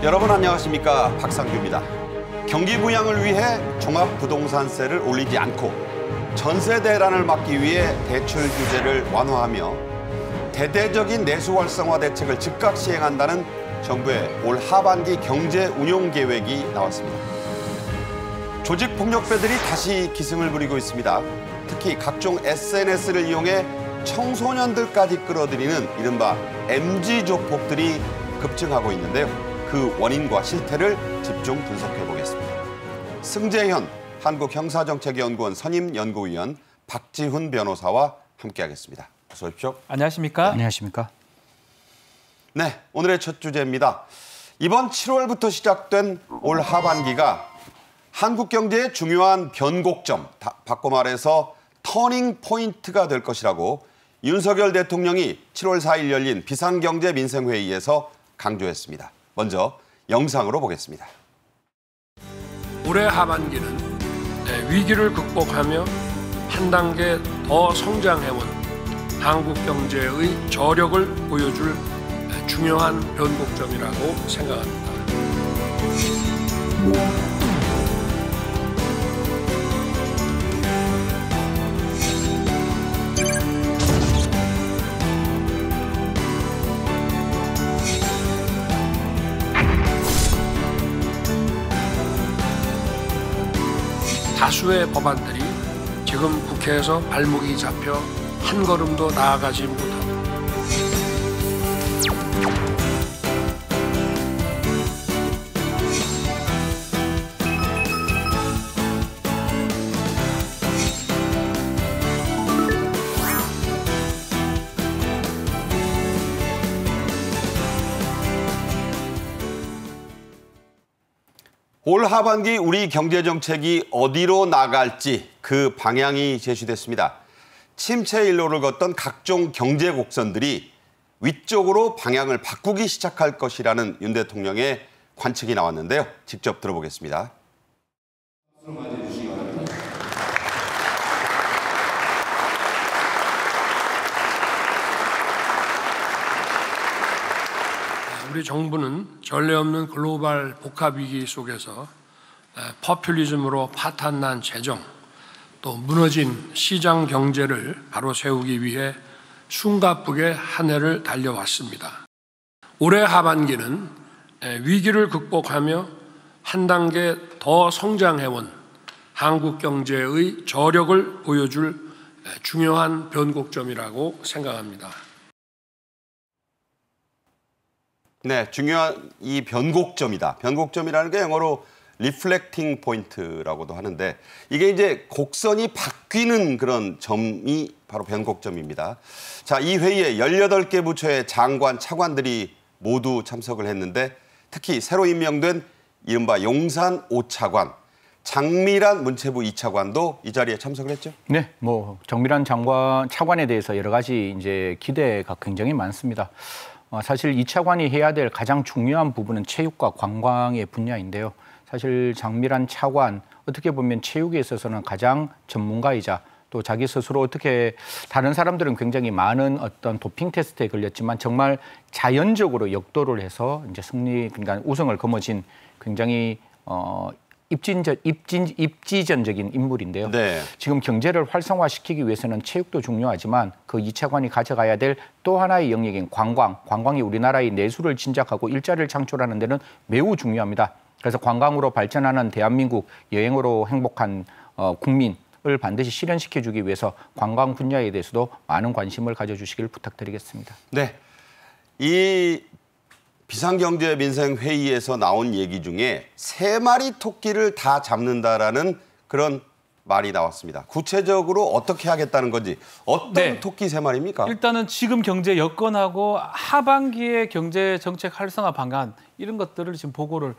여러분 안녕하십니까, 박상규입니다. 경기 부양을 위해 종합부동산세를 올리지 않고 전세 대란을 막기 위해 대출 규제를 완화하며 대대적인 내수 활성화 대책을 즉각 시행한다는 정부의 올 하반기 경제 운용 계획이 나왔습니다. 조직 폭력배들이 다시 기승을 부리고 있습니다. 특히 각종 SNS를 이용해 청소년들까지 끌어들이는 이른바 MZ 조폭들이 급증하고 있는데요. 그 원인과 실태를 집중 분석해 보겠습니다. 승재현 한국형사정책연구원 선임연구위원, 박지훈 변호사와 함께하겠습니다. 어서 오십시오. 안녕하십니까? 안녕하십니까? 네, 오늘의 첫 주제입니다. 이번 7월부터 시작된 올 하반기가 한국 경제의 중요한 변곡점, 바꿔 말해서 터닝 포인트가 될 것이라고 윤석열 대통령이 7월 4일 열린 비상경제민생회의에서 강조했습니다. 먼저 영상으로 보겠습니다. 올해 하반기는 위기를 극복하며 한 단계 더 성장해온 한국 경제의 저력을 보여줄 중요한 변곡점이라고 생각합니다. 다수의 법안들이 지금 국회에서 발목이 잡혀 한 걸음도 나아가지 못합니다. 올 하반기 우리 경제정책이 어디로 나갈지 그 방향이 제시됐습니다. 침체 일로를 걷던 각종 경제 곡선들이 위쪽으로 방향을 바꾸기 시작할 것이라는 윤 대통령의 관측이 나왔는데요. 직접 들어보겠습니다. 우리 정부는 전례 없는 글로벌 복합 위기 속에서 포퓰리즘으로 파탄난 재정, 또 무너진 시장 경제를 바로 세우기 위해 숨가쁘게 한 해를 달려왔습니다. 올해 하반기는 위기를 극복하며 한 단계 더 성장해온 한국 경제의 저력을 보여줄 중요한 변곡점이라고 생각합니다. 네, 중요한 이 변곡점이다. 변곡점이라는 게 영어로 리플렉팅 포인트라고도 하는데 이게 이제 곡선이 바뀌는 그런 점이 바로 변곡점입니다. 자, 이 회의에 18개 부처의 장관, 차관들이 모두 참석을 했는데 특히 새로 임명된 이른바 용산 5차관, 장미란 문체부 2차관도 이 자리에 참석을 했죠? 네, 정미란 차관에 대해서 여러 가지 이제 기대가 굉장히 많습니다. 사실 이 차관이 해야 될 가장 중요한 부분은 체육과 관광의 분야인데요. 사실 장미란 차관, 어떻게 보면 체육에 있어서는 가장 전문가이자 또 자기 스스로 어떻게 다른 사람들은 굉장히 많은 어떤 도핑 테스트에 걸렸지만 정말 자연적으로 역도를 해서 이제 그러니까 우승을 거머쥔 굉장히 입지전적인 인물인데요. 네. 지금 경제를 활성화시키기 위해서는 체육도 중요하지만 그 이 차관이 가져가야 될 또 하나의 영역인 관광이 우리나라의 내수를 진작하고 일자리를 창출하는 데는 매우 중요합니다. 그래서 관광으로 발전하는 대한민국, 여행으로 행복한 국민을 반드시 실현시켜주기 위해서 관광 분야에 대해서도 많은 관심을 가져주시길 부탁드리겠습니다. 네, 이 비상경제민생회의에서 나온 얘기 중에 3마리 토끼를 다 잡는다라는 그런 말이 나왔습니다. 구체적으로 어떻게 하겠다는 건지, 어떤 토끼 3마리입니까? 일단은 지금 경제 여건하고 하반기의 경제 정책 활성화 방안 이런 것들을 지금 보고를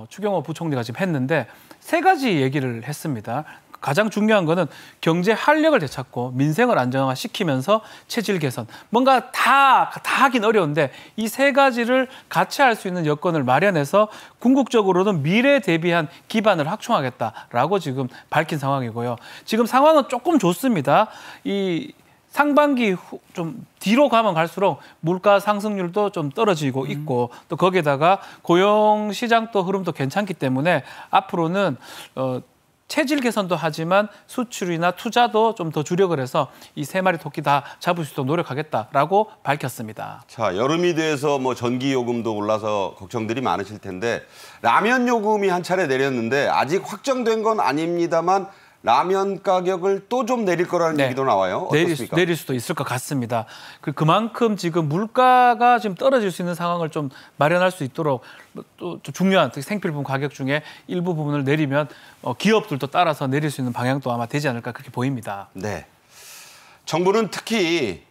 추경호 부총리가 지금 했는데 3가지 얘기를 했습니다. 가장 중요한 거는 경제 활력을 되찾고 민생을 안정화시키면서 체질 개선. 뭔가 다 하긴 어려운데 이 세 가지를 같이 할 수 있는 여건을 마련해서 궁극적으로는 미래에 대비한 기반을 확충하겠다라고 지금 밝힌 상황이고요. 지금 상황은 조금 좋습니다. 이 상반기 좀 뒤로 가면 갈수록 물가 상승률도 좀 떨어지고 있고 또 거기에다가 고용 시장도 흐름도 괜찮기 때문에 앞으로는 체질 개선도 하지만 수출이나 투자도 좀 더 주력을 해서 이 세 마리 토끼 다 잡을 수 있도록 노력하겠다라고 밝혔습니다. 자, 여름이 돼서 뭐 전기 요금도 올라서 걱정들이 많으실 텐데 라면 요금이 한 차례 내렸는데 아직 확정된 건 아닙니다만 라면 가격을 또 좀 내릴 거라는 얘기도 나와요. 어떻습니까? 내릴 수도 있을 것 같습니다. 그만큼 지금 물가가 지금 떨어질 수 있는 상황을 좀 마련할 수 있도록 또 중요한 특히 생필품 가격 중에 일부 부분을 내리면 기업들도 따라서 내릴 수 있는 방향도 아마 되지 않을까 그렇게 보입니다. 네. 정부는 특히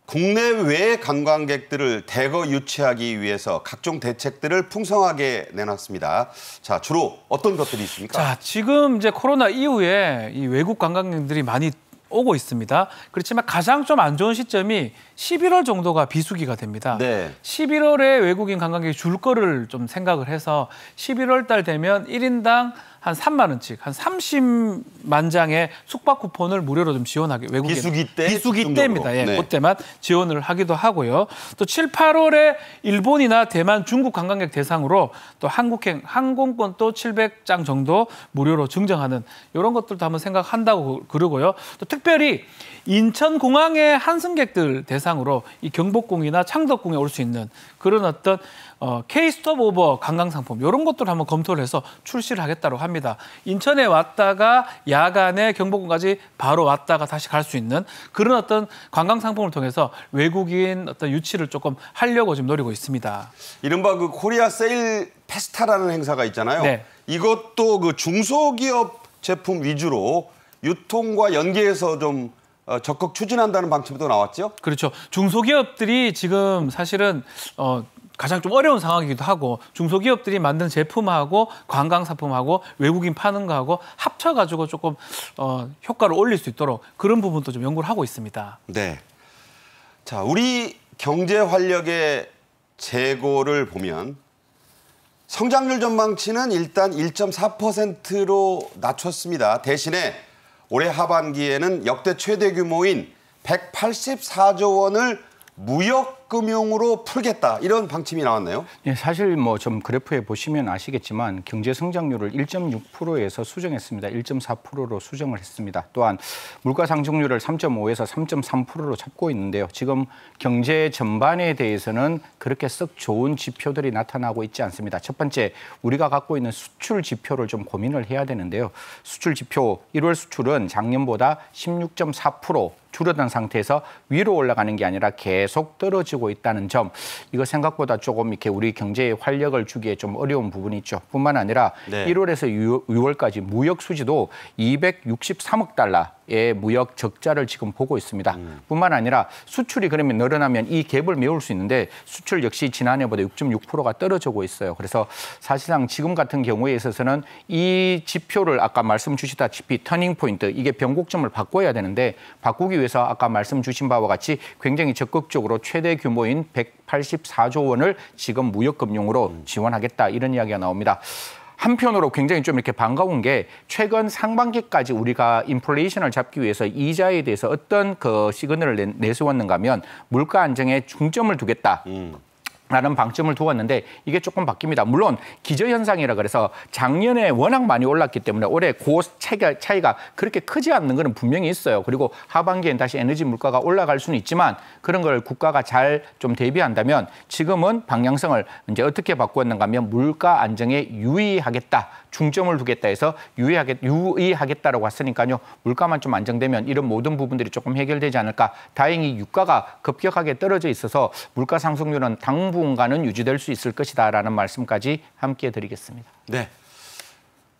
국내외 관광객들을 대거 유치하기 위해서 각종 대책들을 풍성하게 내놨습니다. 자, 주로 어떤 것들이 있습니까? 자, 지금 이제 코로나 이후에 이 외국 관광객들이 많이 오고 있습니다. 그렇지만 가장 좀 안 좋은 시점이 11월 정도가 비수기가 됩니다. 네. 11월에 외국인 관광객이 줄 거를 좀 생각을 해서 11월 달 되면 1인당 한 3만 원씩 한 30만 장의 숙박 쿠폰을 무료로 좀 지원하게 외국인 비수기 때입니다. 예, 네. 그때만 지원을 하기도 하고요. 또 7, 8월에 일본이나 대만, 중국 관광객 대상으로 또 한국행 항공권 또 700장 정도 무료로 증정하는 이런 것들도 한번 생각한다고 그러고요. 또 특별히 인천공항의 한승객들 대상으로 이 경복궁이나 창덕궁에 올 수 있는 그런 어떤 K-스톱 오버 관광 상품 이런 것들을 한번 검토를 해서 출시를 하겠다고 합니다. 인천에 왔다가 야간에 경복궁까지 바로 왔다가 다시 갈 수 있는 그런 어떤 관광 상품을 통해서 외국인 어떤 유치를 조금 하려고 지금 노리고 있습니다. 이른바 그 코리아 세일 페스타라는 행사가 있잖아요. 네. 이것도 그 중소기업 제품 위주로 유통과 연계해서 좀 적극 추진한다는 방침도 나왔죠? 그렇죠. 중소기업들이 지금 사실은 가장 좀 어려운 상황이기도 하고 중소기업들이 만든 제품하고 관광상품하고 외국인 파는 거하고 합쳐가지고 조금 효과를 올릴 수 있도록 그런 부분도 좀 연구를 하고 있습니다. 네. 자, 우리 경제 활력의 재고를 보면 성장률 전망치는 일단 1.4%로 낮췄습니다. 대신에 올해 하반기에는 역대 최대 규모인 184조 원을 무역금융으로 풀겠다 이런 방침이 나왔네요. 네, 사실 뭐 좀 그래프에 보시면 아시겠지만 경제 성장률을 1.6%에서 수정했습니다. 1.4%로 수정을 했습니다. 또한 물가 상승률을 3.5에서 3.3%로 잡고 있는데요. 지금 경제 전반에 대해서는 그렇게 썩 좋은 지표들이 나타나고 있지 않습니다. 첫 번째, 우리가 갖고 있는 수출 지표를 좀 고민을 해야 되는데요. 수출 지표 1월 수출은 작년보다 16.4% 줄어든 상태에서 위로 올라가는 게 아니라 계속 떨어지고 있다는 점, 이거 생각보다 조금 이렇게 우리 경제에 활력을 주기에 좀 어려운 부분이 있죠. 뿐만 아니라 네. 1월에서 6월까지 무역 수지도 263억 달러의 무역 적자를 지금 보고 있습니다. 뿐만 아니라 수출이 그러면 늘어나면 이 갭을 메울 수 있는데 수출 역시 지난해보다 6.6%가 떨어지고 있어요. 그래서 사실상 지금 같은 경우에 있어서는 이 지표를 아까 말씀 주시다시피 터닝 포인트, 이게 변곡점을 바꿔야 되는데 바꾸기 위해서 아까 말씀 주신 바와 같이 굉장히 적극적으로 최대 규모인 184조 원을 지금 무역금융으로 지원하겠다 이런 이야기가 나옵니다. 한편으로 굉장히 좀 이렇게 반가운 게 최근 상반기까지 우리가 인플레이션을 잡기 위해서 이자에 대해서 어떤 그 시그널을 내세웠는가 하면 물가 안정에 중점을 두겠다. 라는 방점을 두었는데 이게 조금 바뀝니다. 물론 기저현상이라 그래서 작년에 워낙 많이 올랐기 때문에 올해 그 차이가 그렇게 크지 않는 건 분명히 있어요. 그리고 하반기엔 다시 에너지 물가가 올라갈 수는 있지만 그런 걸 국가가 잘 좀 대비한다면 지금은 방향성을 이제 어떻게 바꾸었는가 하면 물가 안정에 유의하겠다. 중점을 두겠다 해서 유의하겠다라고 했으니까요. 물가만 좀 안정되면 이런 모든 부분들이 조금 해결되지 않을까. 다행히 유가가 급격하게 떨어져 있어서 물가 상승률은 당분간은 유지될 수 있을 것이다라는 말씀까지 함께 드리겠습니다. 네.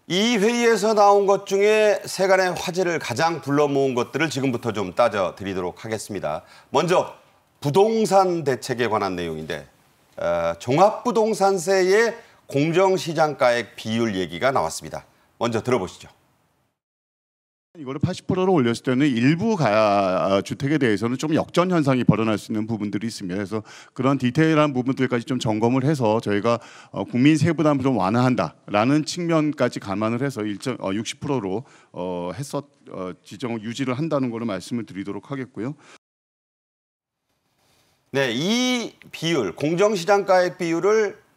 이 회의에서 나온 것 중에 세간의 화제를 가장 불러 모은 것들을 지금부터 좀 따져 드리도록 하겠습니다. 먼저 부동산 대책에 관한 내용인데 종합부동산세의 공정시장가액 비율 얘기가 나왔습니다. 먼저 들어보시죠. 이거를 80%로 올렸을 때는 일부 주택에 대해서는 좀 역전 현상이 벌어날 수 있는 부분들이 있습니다. 그래서 그런 디테일한 부분들까지 좀 점검을 해서 저희가 국민 세부담을 좀 완화한다라는 측면까지 감안을 해서 60%로 지정 유지를 한다는 걸로 말씀을 드리도록 하겠고요. 네, 이 비율, 공정시장가액 비율을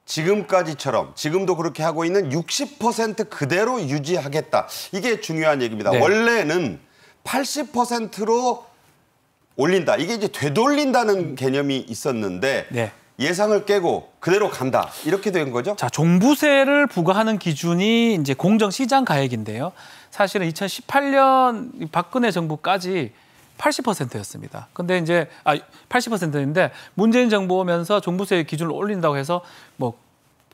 지금까지처럼 지금도 그렇게 하고 있는 60% 그대로 유지하겠다. 이게 중요한 얘기입니다. 네. 원래는 80%로 올린다. 이게 이제 되돌린다는 개념이 있었는데 네. 예상을 깨고 그대로 간다. 이렇게 된 거죠? 자, 종부세를 부과하는 기준이 이제 공정시장가액인데요. 사실은 2018년 박근혜 정부까지 80%였습니다. 근데 이제 80%인데 문재인 정부 오면서 종부세 기준을 올린다고 해서 뭐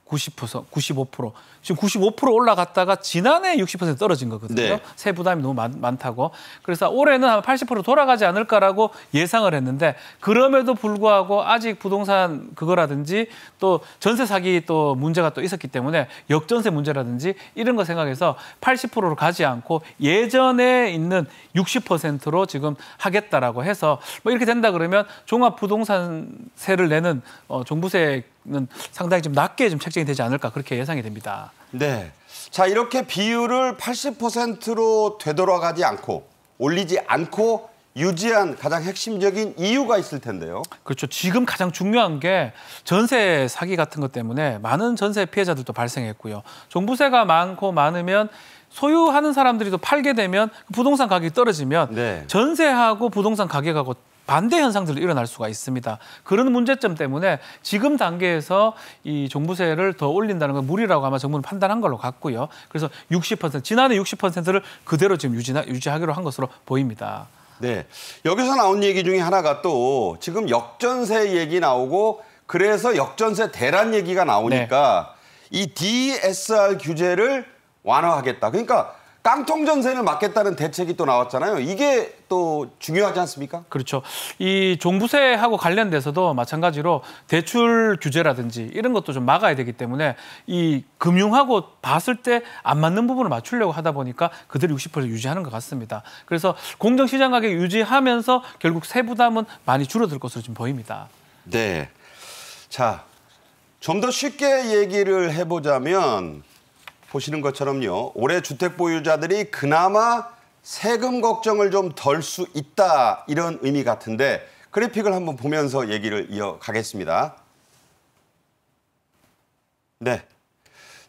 90%, 95%, 지금 95% 올라갔다가 지난해 60% 떨어진 거거든요. 네. 세 부담이 너무 많다고. 그래서 올해는 한 80% 돌아가지 않을까라고 예상을 했는데 그럼에도 불구하고 아직 부동산 그거라든지 또 전세 사기 또 문제가 또 있었기 때문에 역전세 문제라든지 이런 거 생각해서 80%로 가지 않고 예전에 있는 60%로 지금 하겠다라고 해서 뭐 이렇게 된다 그러면 종합부동산세를 내는 종부세 는 상당히 좀 낮게 좀 책정이 되지 않을까 그렇게 예상이 됩니다. 네. 자, 이렇게 비율을 80%로 되돌아가지 않고 올리지 않고 유지한 가장 핵심적인 이유가 있을 텐데요. 그렇죠. 지금 가장 중요한 게 전세 사기 같은 것 때문에 많은 전세 피해자들도 발생했고요. 종부세가 많으면 소유하는 사람들이 또 팔게 되면 부동산 가격이 떨어지면 네. 전세하고 부동산 가격하고 반대 현상들이 일어날 수가 있습니다. 그런 문제점 때문에 지금 단계에서 이 종부세를 더 올린다는 건 무리라고 아마 정부는 판단한 걸로 같고요. 그래서 60%, 지난해 60%를 그대로 지금 유지하기로 한 것으로 보입니다. 네. 여기서 나온 얘기 중에 하나가 또 지금 역전세 얘기 나오고 그래서 역전세 대란 얘기가 나오니까 이 DSR 규제를 완화하겠다. 그러니까 깡통 전세를 막겠다는 대책이 또 나왔잖아요. 이게 또 중요하지 않습니까? 그렇죠. 이 종부세하고 관련돼서도 마찬가지로 대출 규제라든지 이런 것도 좀 막아야 되기 때문에 이 금융하고 봤을 때 안 맞는 부분을 맞추려고 하다 보니까 그대로 60% 유지하는 것 같습니다. 그래서 공정시장 가격 유지하면서 결국 세부담은 많이 줄어들 것으로 지금 보입니다. 네. 자, 좀 더 쉽게 얘기를 해보자면 보시는 것처럼요. 올해 주택 보유자들이 그나마 세금 걱정을 좀 덜 수 있다 이런 의미 같은데 그래픽을 한번 보면서 얘기를 이어가겠습니다. 네.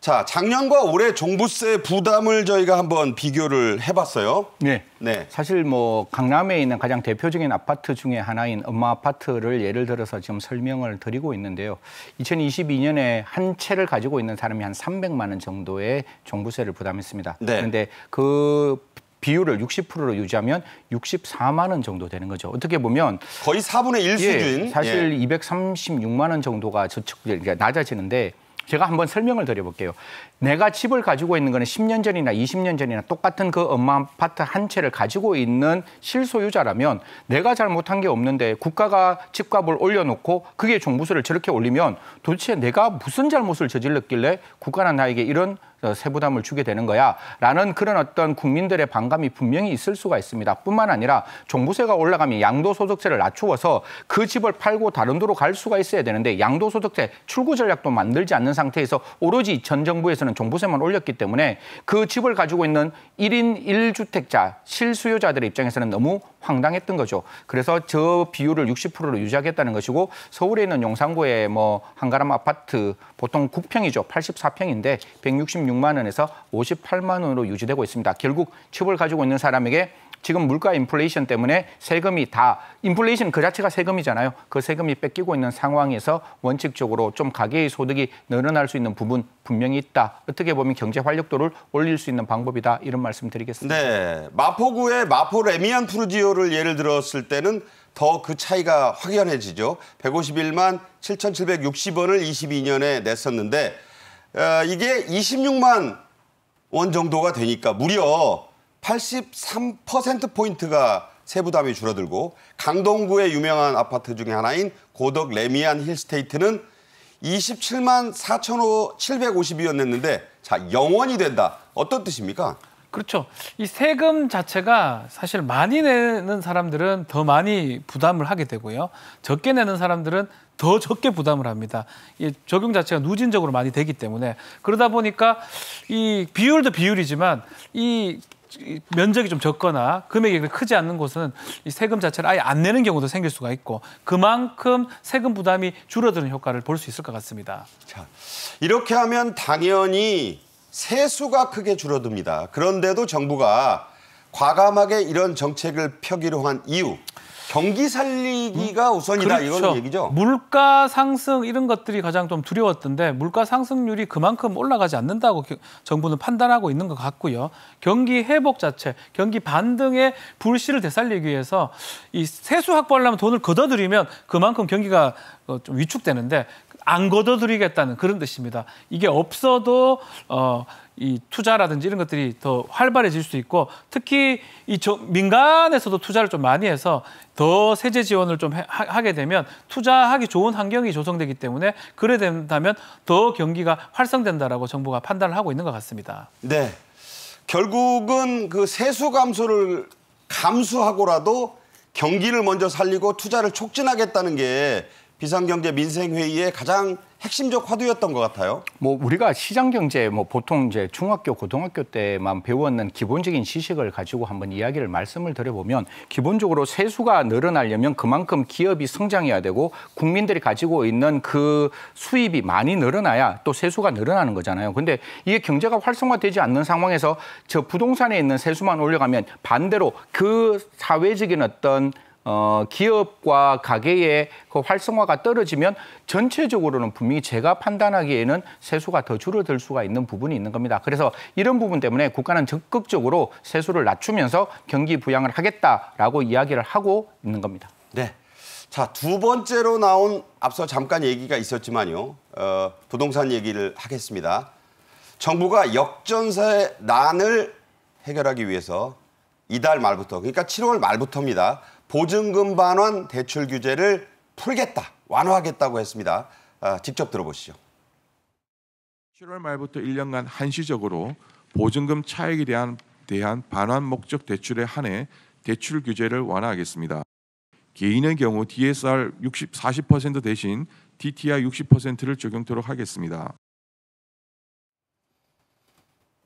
자, 작년과 올해 종부세 부담을 저희가 한번 비교를 해봤어요. 네. 네. 사실 뭐 강남에 있는 가장 대표적인 아파트 중에 하나인 엄마 아파트를 예를 들어서 지금 설명을 드리고 있는데요. 2022년에 한 채를 가지고 있는 사람이 한 300만 원 정도의 종부세를 부담했습니다. 네. 그런데 그 비율을 60%로 유지하면 64만 원 정도 되는 거죠. 어떻게 보면 거의 4분의 1 수준. 사실 236만 원 정도가 그러니까 낮아지는데 제가 한번 설명을 드려볼게요. 내가 집을 가지고 있는 거는 10년 전이나 20년 전이나 똑같은 그 엄마 아파트 한 채를 가지고 있는 실소유자라면 내가 잘못한 게 없는데 국가가 집값을 올려놓고 그게 종부세를 저렇게 올리면 도대체 내가 무슨 잘못을 저질렀길래 국가는 나에게 이런 세부담을 주게 되는 거야 라는 그런 어떤 국민들의 반감이 분명히 있을 수가 있습니다. 뿐만 아니라 종부세가 올라가면 양도소득세를 낮추어서 그 집을 팔고 다른 데로 갈 수가 있어야 되는데 양도소득세 출구 전략도 만들지 않는 상태에서 오로지 전 정부에서는 종부세만 올렸기 때문에 그 집을 가지고 있는 1인 1주택자 실수요자들의 입장에서는 너무 황당했던 거죠. 그래서 저 비율을 60%로 유지하겠다는 것이고 서울에 있는 용산구의 뭐 한가람 아파트 보통 9평이죠. 84평인데 166만 원에서 58만 원으로 유지되고 있습니다. 결국 집을 가지고 있는 사람에게 지금 물가 인플레이션 때문에 세금이 다 인플레이션 그 자체가 세금이잖아요. 그 세금이 뺏기고 있는 상황에서 원칙적으로 좀 가계의 소득이 늘어날 수 있는 부분 분명히 있다. 어떻게 보면 경제 활력도를 올릴 수 있는 방법이다. 이런 말씀 드리겠습니다. 네, 마포구의 마포 레미안 푸르지오를 예를 들었을 때는 더 그 차이가 확연해지죠. 151만 7,760원을 22년에 냈었는데 이게 26만 원 정도가 되니까 무려 83%포인트가 세부담이 줄어들고 강동구의 유명한 아파트 중에 하나인 고덕 레미안 힐스테이트는 27만 4,750원 냈는데 자 0원이 된다. 어떤 뜻입니까? 그렇죠. 이 세금 자체가 사실 많이 내는 사람들은 더 많이 부담을 하게 되고요. 적게 내는 사람들은 더 적게 부담을 합니다. 이 적용 자체가 누진적으로 많이 되기 때문에 그러다 보니까 이 비율도 비율이지만 이 면적이 좀 적거나 금액이 크지 않는 곳은 이 세금 자체를 아예 안 내는 경우도 생길 수가 있고 그만큼 세금 부담이 줄어드는 효과를 볼 수 있을 것 같습니다. 자, 이렇게 하면 당연히 세수가 크게 줄어듭니다. 그런데도 정부가 과감하게 이런 정책을 펴기로 한 이유. 경기 살리기가 우선이다. 그렇죠. 이런 얘기죠. 물가 상승 이런 것들이 가장 좀 두려웠던데 물가 상승률이 그만큼 올라가지 않는다고 정부는 판단하고 있는 것 같고요. 경기 회복 자체, 경기 반등의 불씨를 되살리기 위해서 이 세수 확보하려면 돈을 걷어들이면 그만큼 경기가 좀 위축되는데 안 걷어들이겠다는 그런 뜻입니다. 이게 없어도 이 투자라든지 이런 것들이 더 활발해질 수 있고 특히 이 민간에서도 투자를 좀 많이 해서 더 세제 지원을 좀 하게 되면 투자하기 좋은 환경이 조성되기 때문에 그래 된다면 더 경기가 활성된다라고 정부가 판단을 하고 있는 것 같습니다. 네, 결국은 그 세수 감소를 감수하고라도 경기를 먼저 살리고 투자를 촉진하겠다는 게 비상경제민생회의의 가장 핵심적 화두였던 것 같아요. 뭐 우리가 시장경제 보통 이제 중학교, 고등학교 때만 배웠는 기본적인 지식을 가지고 한번 이야기를 말씀을 드려보면 기본적으로 세수가 늘어나려면 그만큼 기업이 성장해야 되고 국민들이 가지고 있는 그 수입이 많이 늘어나야 또 세수가 늘어나는 거잖아요. 근데 이게 경제가 활성화되지 않는 상황에서 저 부동산에 있는 세수만 올려가면 반대로 그 사회적인 어떤 기업과 가계의 그 활성화가 떨어지면 전체적으로는 분명히 제가 판단하기에는 세수가 더 줄어들 수가 있는 부분이 있는 겁니다. 그래서 이런 부분 때문에 국가는 적극적으로 세수를 낮추면서 경기 부양을 하겠다라고 이야기를 하고 있는 겁니다. 네. 자, 두 번째로 나온 앞서 잠깐 얘기가 있었지만요. 부동산 얘기를 하겠습니다. 정부가 역전세 난을 해결하기 위해서 이달 말부터, 그러니까 7월 말부터입니다. 보증금 반환 대출 규제를 풀겠다, 완화하겠다고 했습니다. 직접 들어보시죠. 7월 말부터 1년간 한시적으로 보증금 차익에 대한 반환 목적 대출에 한해 대출 규제를 완화하겠습니다. 개인의 경우 DSR 40% 대신 DTI 60%를 적용토록 하겠습니다.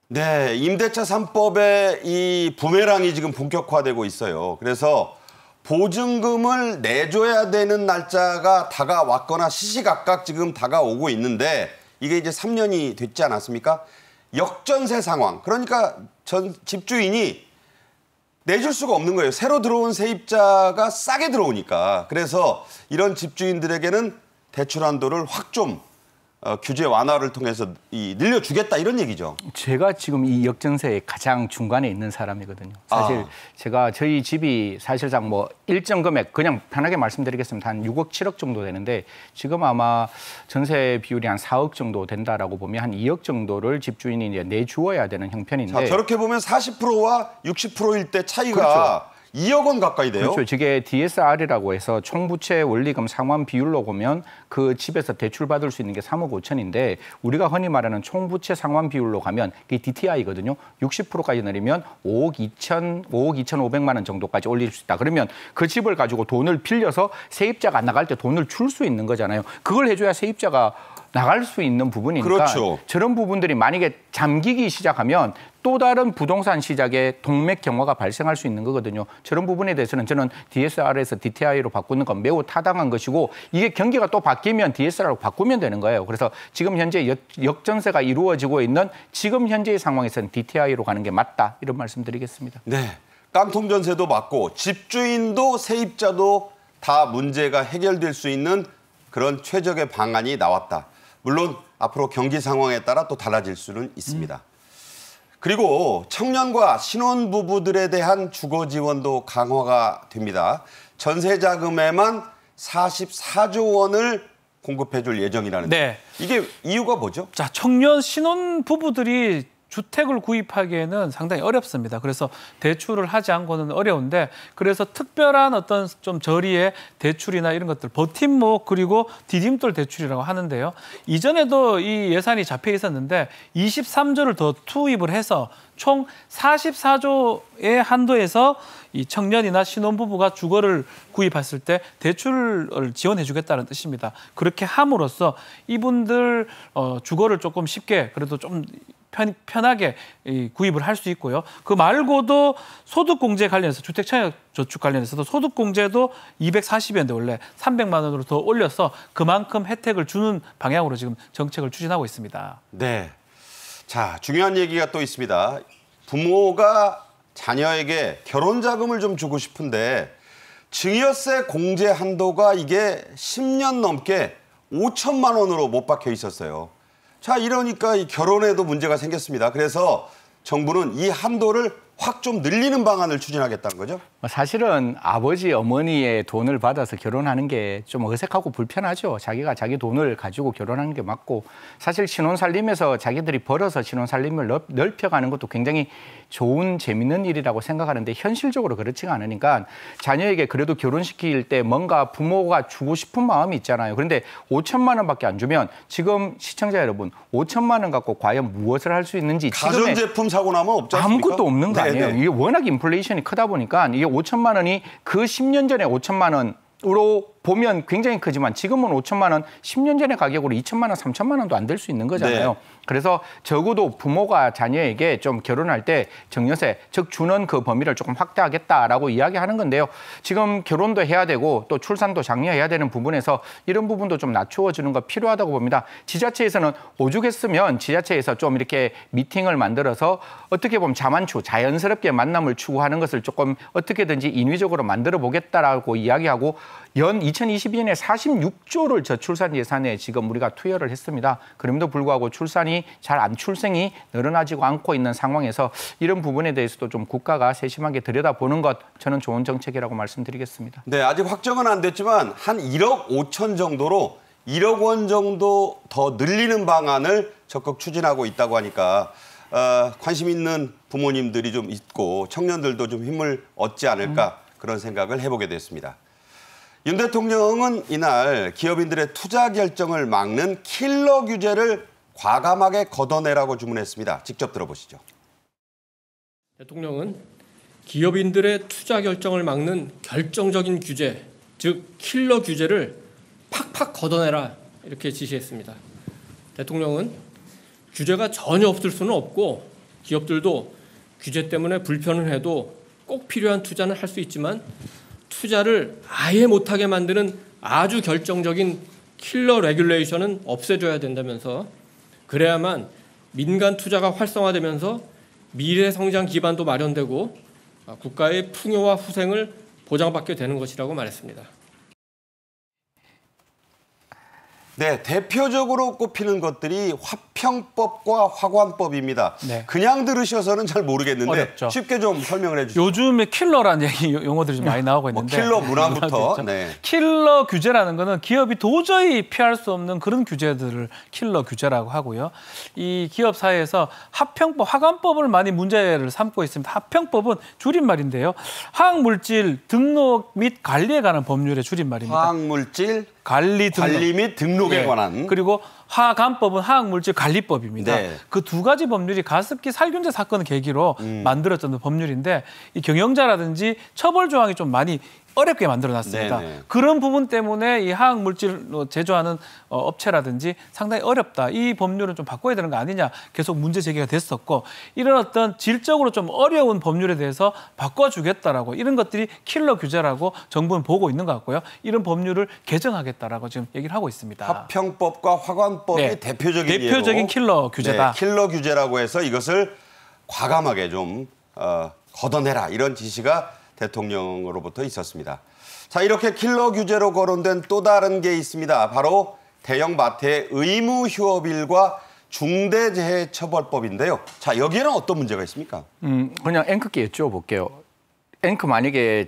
네, 임대차 3법의 이 부메랑이 지금 본격화되고 있어요. 그래서 보증금을 내줘야 되는 날짜가 다가왔거나 시시각각 지금 다가오고 있는데 이게 이제 3년이 됐지 않았습니까? 역전세 상황. 그러니까 전 집주인이 내줄 수가 없는 거예요. 새로 들어온 세입자가 싸게 들어오니까. 그래서 이런 집주인들에게는 대출 한도를 확 좀 규제 완화를 통해서 늘려주겠다 이런 얘기죠. 제가 지금 이 역전세의 가장 중간에 있는 사람이거든요. 사실 제가 저희 집이 사실상 뭐 일정 금액 그냥 편하게 말씀드리겠습니다. 한 6억, 7억 정도 되는데 지금 아마 전세 비율이 한 4억 정도 된다라고 보면 한 2억 정도를 집주인이 이제 내주어야 되는 형편인데. 자, 저렇게 보면 40%와 60%일 때 차이가 그렇죠. 2억 원 가까이 돼요. 그렇죠. 저게 DSR이라고 해서 총부채 원리금 상환 비율로 보면 그 집에서 대출받을 수 있는 게 3억 5천인데 우리가 흔히 말하는 총부채 상환 비율로 가면 그게 DTI거든요. 60%까지 내리면 5억 2,500만 원 정도까지 올릴 수 있다. 그러면 그 집을 가지고 돈을 빌려서 세입자가 나갈 때 돈을 줄 수 있는 거잖아요. 그걸 해줘야 세입자가 나갈 수 있는 부분이니까 그렇죠. 저런 부분들이 만약에 잠기기 시작하면 또 다른 부동산 시장에 동맥 경화가 발생할 수 있는 거거든요. 저런 부분에 대해서는 저는 DSR에서 DTI로 바꾸는 건 매우 타당한 것이고 이게 경기가 또 바뀌면 DSR로 바꾸면 되는 거예요. 그래서 지금 현재 역전세가 이루어지고 있는 지금 현재의 상황에서는 DTI로 가는 게 맞다. 이런 말씀드리겠습니다. 네, 깡통 전세도 맞고 집주인도 세입자도 다 문제가 해결될 수 있는 그런 최적의 방안이 나왔다. 물론 앞으로 경기 상황에 따라 또 달라질 수는 있습니다. 그리고 청년과 신혼부부들에 대한 주거 지원도 강화가 됩니다. 전세 자금에만 44조 원을 공급해 줄 예정이라는데 네. 이게 이유가 뭐죠? 자, 청년 신혼부부들이 주택을 구입하기에는 상당히 어렵습니다. 그래서 대출을 하지 않고는 어려운데 그래서 특별한 어떤 좀 저리의 대출이나 이런 것들 버팀목 그리고 디딤돌 대출이라고 하는데요. 이전에도 이 예산이 잡혀 있었는데 23조를 더 투입을 해서 총 44조의 한도에서 이 청년이나 신혼부부가 주거를 구입했을 때 대출을 지원해 주겠다는 뜻입니다. 그렇게 함으로써 이분들 주거를 조금 쉽게 그래도 좀 편하게 구입을 할 수 있고요. 그 말고도 소득공제 관련해서 주택청약저축 관련해서도 소득공제도 240원인데 원래 300만 원으로 더 올려서 그만큼 혜택을 주는 방향으로 지금 정책을 추진하고 있습니다. 네. 자, 중요한 얘기가 또 있습니다. 부모가 자녀에게 결혼 자금을 좀 주고 싶은데 증여세 공제 한도가 이게 10년 넘게 5천만 원으로 못 박혀 있었어요. 자, 이러니까 이 결혼에도 문제가 생겼습니다. 그래서 정부는 이 한도를 확 좀 늘리는 방안을 추진하겠다는 거죠? 사실은 아버지, 어머니의 돈을 받아서 결혼하는 게 좀 어색하고 불편하죠. 자기가 자기 돈을 가지고 결혼하는 게 맞고 사실 신혼살림에서 자기들이 벌어서 신혼살림을 넓혀가는 것도 굉장히 좋은 재밌는 일이라고 생각하는데 현실적으로 그렇지가 않으니까 자녀에게 그래도 결혼시킬 때 뭔가 부모가 주고 싶은 마음이 있잖아요. 그런데 5천만 원밖에 안 주면 지금 시청자 여러분 5천만 원 갖고 과연 무엇을 할 수 있는지 가전제품 사고 나면 없지 않습니까? 아무것도 없는 거 아니에요. 네네. 이게 워낙 인플레이션이 크다 보니까 이게 5천만 원이 그 10년 전에 5천만 원으로 보면 굉장히 크지만 지금은 5천만 원, 10년 전의 가격으로 2천만 원, 3천만 원도 안 될 수 있는 거잖아요. 네. 그래서 적어도 부모가 자녀에게 좀 결혼할 때 증여세, 즉 주는 그 범위를 조금 확대하겠다라고 이야기하는 건데요. 지금 결혼도 해야 되고 또 출산도 장려해야 되는 부분에서 이런 부분도 좀 낮추어주는 거 필요하다고 봅니다. 지자체에서는 오죽했으면 지자체에서 좀 이렇게 미팅을 만들어서 어떻게 보면 자만추, 자연스럽게 만남을 추구하는 것을 조금 어떻게든지 인위적으로 만들어 보겠다라고 이야기하고 연 2022년에 46조를 저출산 예산에 지금 우리가 투여를 했습니다. 그럼에도 불구하고 출생이 늘어나지고 않고 있는 상황에서 이런 부분에 대해서도 좀 국가가 세심하게 들여다보는 것 저는 좋은 정책이라고 말씀드리겠습니다. 네, 아직 확정은 안 됐지만 한 1억 5천 정도로 1억 원 정도 더 늘리는 방안을 적극 추진하고 있다고 하니까 관심 있는 부모님들이 좀 있고 청년들도 좀 힘을 얻지 않을까 그런 생각을 해보게 됐습니다. 윤 대통령은 이날 기업인들의 투자 결정을 막는 킬러 규제를 과감하게 걷어내라고 주문했습니다. 직접 들어보시죠. 대통령은 기업인들의 투자 결정을 막는 결정적인 규제, 즉 킬러 규제를 팍팍 걷어내라 이렇게 지시했습니다. 대통령은 규제가 전혀 없을 수는 없고 기업들도 규제 때문에 불편을 해도 꼭 필요한 투자는 할 수 있지만 투자를 아예 못하게 만드는 아주 결정적인 킬러 레귤레이션은 없애줘야 된다면서 그래야만 민간 투자가 활성화되면서 미래 성장 기반도 마련되고 국가의 풍요와 후생을 보장받게 되는 것이라고 말했습니다. 네, 대표적으로 꼽히는 것들이 화평법과 화관법입니다. 네. 그냥 들으셔서는 잘 모르겠는데 어렵죠. 쉽게 좀 설명을 해주시죠. 요즘에 킬러라는 용어들이 좀 많이 나오고 있는데 킬러 문화부터. 네. 킬러 규제라는 거는 기업이 도저히 피할 수 없는 그런 규제들을 킬러 규제라고 하고요. 이 기업 사회에서 화평법, 화관법을 많이 문제를 삼고 있습니다. 화평법은 줄임말인데요. 화학물질 등록 및 관리에 관한 법률의 줄임말입니다. 화학물질 관리 및 등록에 관한. 그리고 화관법은 화학물질 관리법입니다. 네. 그 두 가지 법률이 가습기 살균제 사건을 계기로 만들어졌던 법률인데 이 경영자라든지 처벌 조항이 좀 많이 어렵게 만들어놨습니다. 네네. 그런 부분 때문에 이 화학물질 제조하는 업체라든지 상당히 어렵다. 이 법률은 좀 바꿔야 되는 거 아니냐 계속 문제 제기가 됐었고 이런 어떤 질적으로 좀 어려운 법률에 대해서 바꿔주겠다라고 이런 것들이 킬러 규제라고 정부는 보고 있는 것 같고요. 이런 법률을 개정하겠다라고 지금 얘기를 하고 있습니다. 화평법과 화관법이 네. 대표적인 대표적인 킬러 규제다. 네, 킬러 규제라고 해서 이것을 과감하게 좀 걷어내라 이런 지시가 대통령으로부터 있었습니다. 자, 이렇게 킬러 규제로 거론된 또 다른 게 있습니다. 바로 대형 마트의 의무 휴업일과 중대재해처벌법인데요. 자, 여기에는 어떤 문제가 있습니까? 그냥 앵커께 여쭤볼게요. 앵커 만약에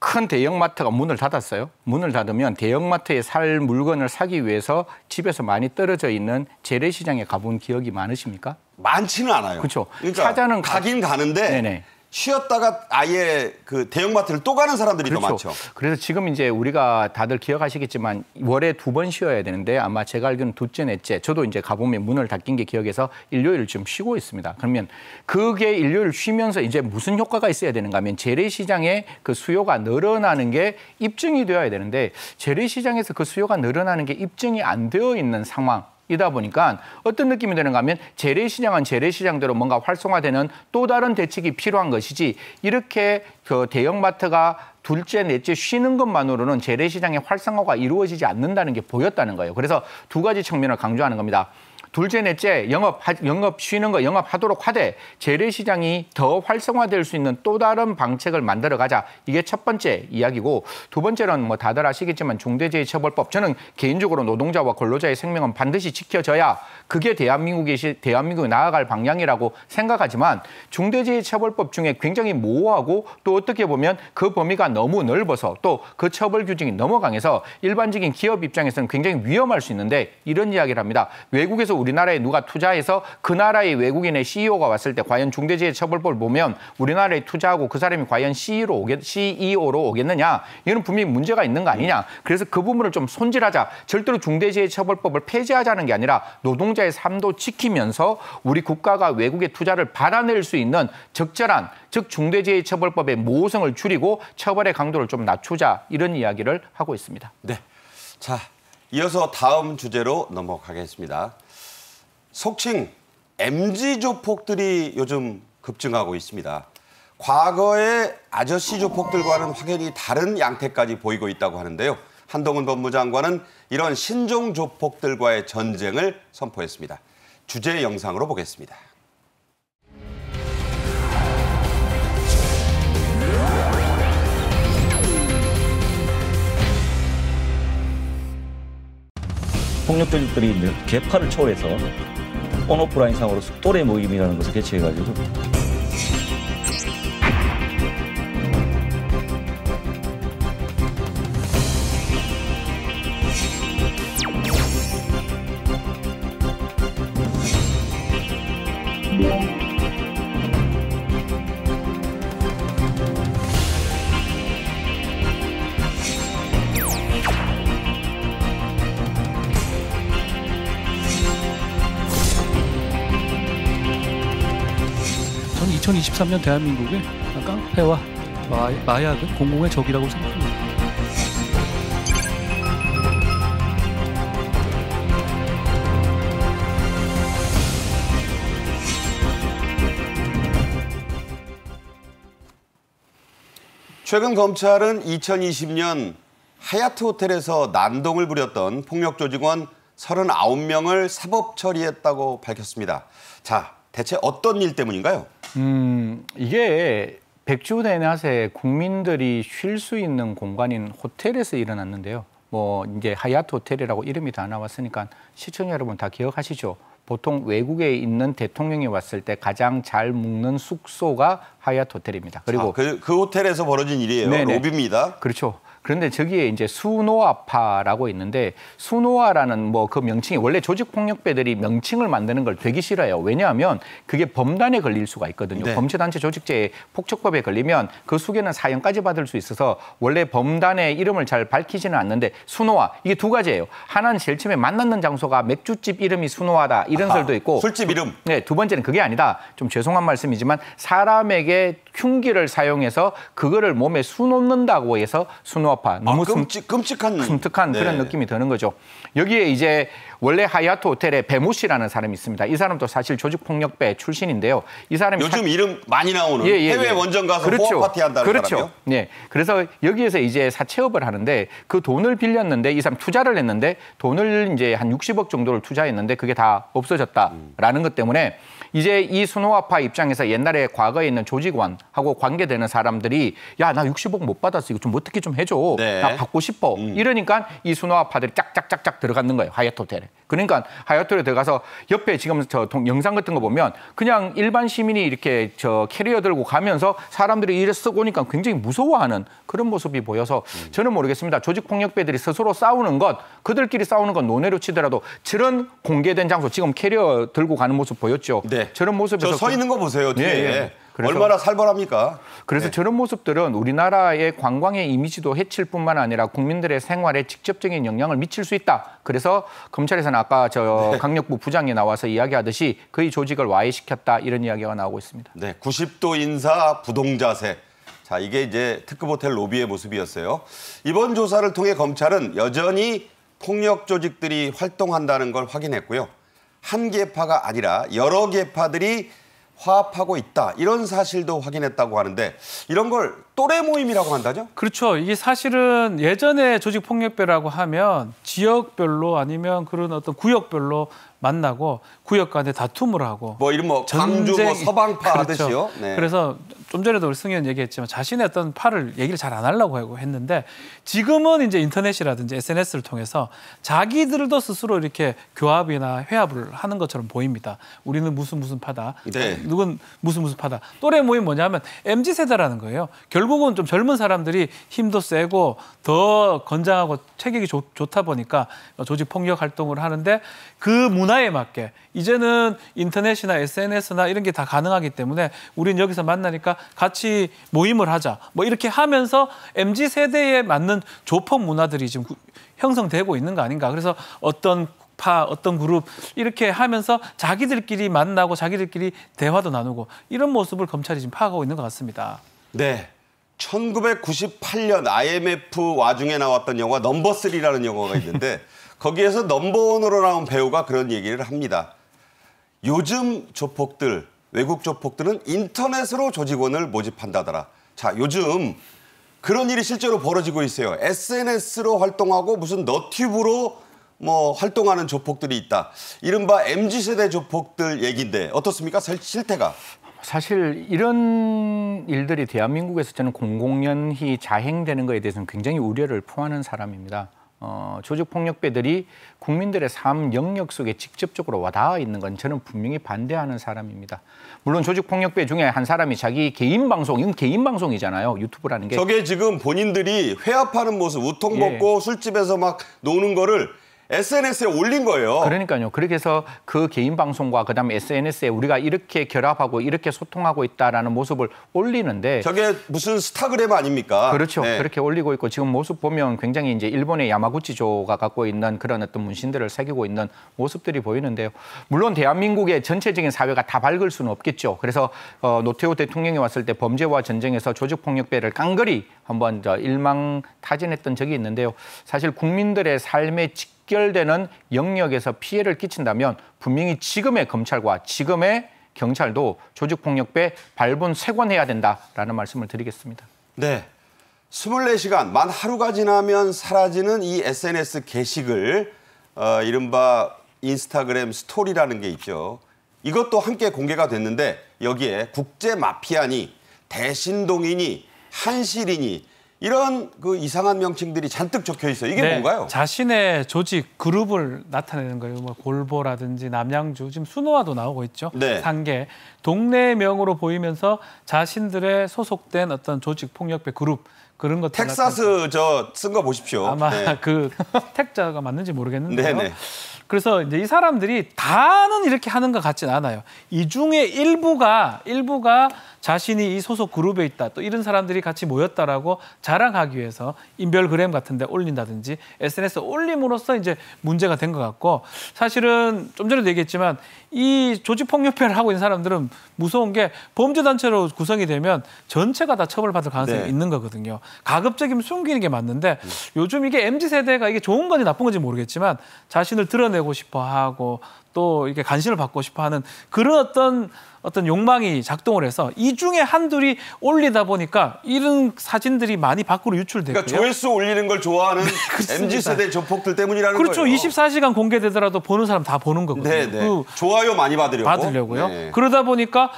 큰 대형마트가 문을 닫았어요. 문을 닫으면 대형마트에 살 물건을 사기 위해서 집에서 많이 떨어져 있는 재래시장에 가본 기억이 많으십니까? 많지는 않아요. 그렇죠. 그러니까 찾아는 가긴 가는데 네네. 쉬었다가 아예 그 대형마트를 또 가는 사람들이 그렇죠. 더 많죠. 그래서 지금 이제 우리가 다들 기억하시겠지만 월에 2번 쉬어야 되는데 아마 제가 알기로는 둘째, 넷째 저도 이제 가보면 문을 닫힌 게 기억해서 일요일 좀 쉬고 있습니다. 그러면 그게 일요일 쉬면서 이제 무슨 효과가 있어야 되는가 하면 재래시장의 그 수요가 늘어나는 게 입증이 되어야 되는데 재래시장에서 그 수요가 늘어나는 게 입증이 안 되어 있는 상황. 이다 보니까 어떤 느낌이 드는가 하면 재래시장은 재래시장대로 뭔가 활성화되는 또 다른 대책이 필요한 것이지 이렇게 그 대형마트가 둘째, 넷째 쉬는 것만으로는 재래시장의 활성화가 이루어지지 않는다는 게 보였다는 거예요. 그래서 두 가지 측면을 강조하는 겁니다. 둘째, 넷째 영업 쉬는 거 영업하도록 하되 재래시장이 더 활성화될 수 있는 또 다른 방책을 만들어가자. 이게 첫 번째 이야기고 두 번째는 뭐 다들 아시겠지만 중대재해처벌법. 저는 개인적으로 노동자와 근로자의 생명은 반드시 지켜져야 그게 대한민국이 나아갈 방향이라고 생각하지만 중대재해처벌법 중에 굉장히 모호하고 또 어떻게 보면 그 범위가 너무 넓어서 또 그 처벌 규정이 너무 강해서 일반적인 기업 입장에서는 굉장히 위험할 수 있는데 이런 이야기를 합니다. 외국에서 우리나라에 누가 투자해서 그 나라의 외국인의 CEO가 왔을 때 과연 중대재해처벌법을 보면 우리나라에 투자하고 그 사람이 과연 CEO로 오겠느냐. 이건 분명히 문제가 있는 거 아니냐. 그래서 그 부분을 좀 손질하자. 절대로 중대재해처벌법을 폐지하자는 게 아니라 노동자의 삶도 지키면서 우리 국가가 외국의 투자를 받아낼 수 있는 적절한 즉 중대재해처벌법의 모호성을 줄이고 처벌의 강도를 좀 낮추자. 이런 이야기를 하고 있습니다. 네. 자, 이어서 다음 주제로 넘어가겠습니다. 속칭 MZ 조폭들이 요즘 급증하고 있습니다. 과거의 아저씨 조폭들과는 확연히 다른 양태까지 보이고 있다고 하는데요. 한동훈 법무장관은 이런 신종 조폭들과의 전쟁을 선포했습니다. 주제 영상으로 보겠습니다. 폭력 조직들이 계파를 초월해서 온오프라인상으로 또래 모임이라는 것을 개최해가지고 저는 2023년 대한민국의 깡패와 마약은 공공의 적이라고 생각합니다. 최근 검찰은 2020년 하얏트 호텔에서 난동을 부렸던 폭력 조직원 39명을 사법 처리했다고 밝혔습니다. 자, 대체 어떤 일 때문인가요? 이게 백주 대낮에 국민들이 쉴 수 있는 공간인 호텔에서 일어났는데요. 뭐 이제 하얏트 호텔이라고 이름이 다 나왔으니까 시청자 여러분 다 기억하시죠? 보통 외국에 있는 대통령이 왔을 때 가장 잘 묵는 숙소가 하얏트 호텔입니다. 그리고 그 호텔에서 벌어진 일이에요. 네네. 로비입니다. 그렇죠. 그런데 저기에 이제 수노아파라고 있는데 수노아라는 뭐 그 명칭이 원래 조직폭력배들이 명칭을 만드는 걸 되게 싫어해요. 왜냐하면 그게 범단에 걸릴 수가 있거든요. 네. 범죄단체 조직죄 폭력법에 걸리면 그 수개는 사형까지 받을 수 있어서 원래 범단의 이름을 잘 밝히지는 않는데 수노아 이게 두 가지예요. 하나는 제일 처음에 만났는 장소가 맥주집 이름이 수노아다 이런 설도 있고 술집 이름. 네, 두 번째는 그게 아니다. 좀 죄송한 말씀이지만 사람에게 흉기를 사용해서 그거를 몸에 수놓는다고 해서 수노아파. 너무 끔찍한 네. 그런 느낌이 드는 거죠. 여기에 이제 원래 하얏트 호텔에 배모 씨라는 사람이 있습니다. 이 사람도 사실 조직폭력배 출신인데요. 이 사람이 요즘 이름 많이 나오는 해외 원정 가서 그렇죠. 호화 파티 한다는 사람이요? 네. 그래서 여기에서 이제 사채업을 하는데 그 돈을 빌렸는데 이 사람 투자를 했는데 돈을 이제 한 60억 정도를 투자했는데 그게 다 없어졌다라는 것 때문에 이제 이 순호아파 입장에서 옛날에 과거에 있는 조직원하고 관계되는 사람들이 야, 나 60억 못 받았어. 이거 좀 어떻게 좀 해줘. 네. 나 받고 싶어. 이러니까 이 순호아파들이 짝짝짝짝 들어가는 거예요. 하얏트 호텔에. 그러니까 하얏트 호텔에 들어가서 옆에 지금 저 영상 같은 거 보면 그냥 일반 시민이 이렇게 저 캐리어 들고 가면서 사람들이 이래 쓰고 오니까 굉장히 무서워하는 그런 모습이 보여서 저는 모르겠습니다. 조직폭력배들이 스스로 싸우는 것, 그들끼리 싸우는 건 논외로 치더라도 저런 공개된 장소, 지금 캐리어 들고 가는 모습 보였죠. 네. 저런 모습에서 저 서 있는 거 보세요, 뒤에. 예. 그래서, 얼마나 살벌합니까? 그래서 네. 저런 모습들은 우리나라의 관광의 이미지도 해칠 뿐만 아니라 국민들의 생활에 직접적인 영향을 미칠 수 있다. 그래서 검찰에서는 아까 저 강력부 부장이 나와서 이야기하듯이 그의 조직을 와해시켰다. 이런 이야기가 나오고 있습니다. 네, 90도 인사 부동자세. 자, 이게 이제 특급 호텔 로비의 모습이었어요. 이번 조사를 통해 검찰은 여전히 폭력 조직들이 활동한다는 걸 확인했고요. 한 계파가 아니라 여러 계파들이 화합하고 있다. 이런 사실도 확인했다고 하는데 이런 걸 또래 모임이라고 한다죠? 그렇죠. 이게 사실은 예전에 조직폭력배라고 하면 지역별로 아니면 그런 어떤 구역별로 만나고 구역 간에 다툼을 하고 뭐 이런 뭐 광주 뭐 서방파 그렇죠. 하듯이요. 네. 그래서 좀 전에도 우리 승현 얘기했지만 자신의 어떤 파를 얘기를 잘 안 하려고 했는데 지금은 이제 인터넷이라든지 SNS를 통해서 자기들도 스스로 이렇게 교합이나 회합을 하는 것처럼 보입니다. 우리는 무슨 파다. 네. 누군 무슨 파다. 또래 모임 뭐냐면 MZ세대라는 거예요. 결국은 좀 젊은 사람들이 힘도 세고 더 건장하고 체격이 좋다 보니까 조직 폭력 활동을 하는데 그 문화에 맞게 이제는 인터넷이나 SNS나 이런 게 다 가능하기 때문에 우린 여기서 만나니까 같이 모임을 하자. 뭐 이렇게 하면서 MZ세대에 맞는 조폭 문화들이 지금 형성되고 있는 거 아닌가. 그래서 어떤 파, 어떤 그룹 이렇게 하면서 자기들끼리 만나고 자기들끼리 대화도 나누고 이런 모습을 검찰이 지금 파악하고 있는 것 같습니다. 네. 1998년 IMF 와중에 나왔던 영화 넘버 3라는 영화가 있는데 거기에서 넘버원으로 나온 배우가 그런 얘기를 합니다. 요즘 조폭들, 외국 조폭들은 인터넷으로 조직원을 모집한다더라. 자, 요즘 그런 일이 실제로 벌어지고 있어요. SNS로 활동하고 무슨 너튜브로 뭐 활동하는 조폭들이 있다. 이른바 MZ세대 조폭들 얘기인데 어떻습니까? 실태가. 사실 이런 일들이 대한민국에서 저는 공공연히 자행되는 것에 대해서는 굉장히 우려를 표하는 사람입니다. 조직폭력배들이 국민들의 삶 영역 속에 직접적으로 와닿아 있는 건 저는 분명히 반대하는 사람입니다. 물론 조직폭력배 중에 한 사람이 자기 개인 방송, 이건 개인 방송이잖아요. 유튜브라는 게. 저게 지금 본인들이 회합하는 모습, 우통 먹고 술집에서 막 노는 거를 SNS에 올린 거예요. 그러니까요. 그렇게 해서 그 개인 방송과 그다음에 SNS에 우리가 이렇게 결합하고 이렇게 소통하고 있다라는 모습을 올리는데 저게 무슨 스타그램 아닙니까? 그렇죠. 네. 그렇게 올리고 있고 지금 모습 보면 굉장히 이제 일본의 야마구치조가 갖고 있는 그런 어떤 문신들을 새기고 있는 모습들이 보이는데요. 물론 대한민국의 전체적인 사회가 다 밝을 수는 없겠죠. 그래서 노태우 대통령이 왔을 때 범죄와 전쟁에서 조직폭력배를 깡그리 한번 일망타진했던 적이 있는데요. 사실 국민들의 삶에 직결되는 영역에서 피해를 끼친다면 분명히 지금의 검찰과 지금의 경찰도 조직폭력배 발본 쇄관해야 된다라는 말씀을 드리겠습니다. 네. 24시간, 만 하루가 지나면 사라지는 이 SNS 게시글, 이른바 인스타그램 스토리라는 게 있죠. 이것도 함께 공개가 됐는데 여기에 국제 마피아니, 대신동이니, 한실이니 이런 그 이상한 명칭들이 잔뜩 적혀 있어요. 이게 뭔가요? 자신의 조직, 그룹을 나타내는 거예요. 뭐 골보라든지 남양주, 지금 순호화도 나오고 있죠. 네. 상계, 동네명으로 보이면서 자신들의 소속된 어떤 조직 폭력배 그룹 그런 것들. 텍사스 저 쓴 거 보십시오. 아마 네. 그 택자가 맞는지 모르겠는데요. 네네. 그래서 이제 이 사람들이 다는 이렇게 하는 것 같지는 않아요. 이 중에 일부가 자신이 이 소속 그룹에 있다. 또 이런 사람들이 같이 모였다라고 자랑하기 위해서 인별그램 같은 데 올린다든지 SNS에 올림으로써 이제 문제가 된 것 같고 사실은 좀 전에도 얘기했지만 이 조직폭력배를 하고 있는 사람들은 무서운 게 범죄단체로 구성이 되면 전체가 다 처벌받을 가능성이 네. 있는 거거든요. 가급적이면 숨기는 게 맞는데 요즘 이게 MZ세대가 이게 좋은 건지 나쁜 건지 모르겠지만 자신을 드러내고 싶어 하고 또 이렇게 관심을 받고 싶어하는 그런 어떤 욕망이 작동을 해서 이 중에 한둘이 올리다 보니까 이런 사진들이 많이 밖으로 유출됐고요. 그러니까 조회수 올리는 걸 좋아하는 MZ세대 조폭들 때문이라는 그렇죠. 거예요. 24시간 공개되더라도 보는 사람 다 보는 거거든요. 네. 좋아요 많이 받으려고요. 네. 그러다 보니까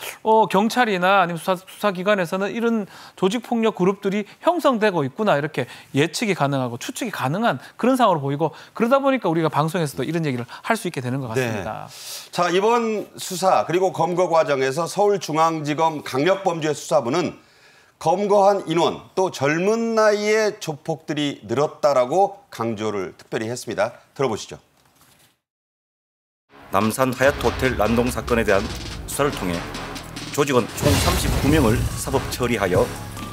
경찰이나 아니면 수사기관에서는 이런 조직폭력 그룹들이 형성되고 있구나 이렇게 예측이 가능하고 추측이 가능한 그런 상황으로 보이고 그러다 보니까 우리가 방송에서도 이런 얘기를 할 수 있게 되는 것 같습니다. 네. 자, 이번 수사 그리고 검거 과정에서 서울중앙지검 강력범죄수사부는 검거한 인원 또 젊은 나이에 조폭들이 늘었다라고 강조를 특별히 했습니다. 들어보시죠. 남산 하얏트 호텔 난동 사건에 대한 수사를 통해 조직원 총 39명을 사법 처리하여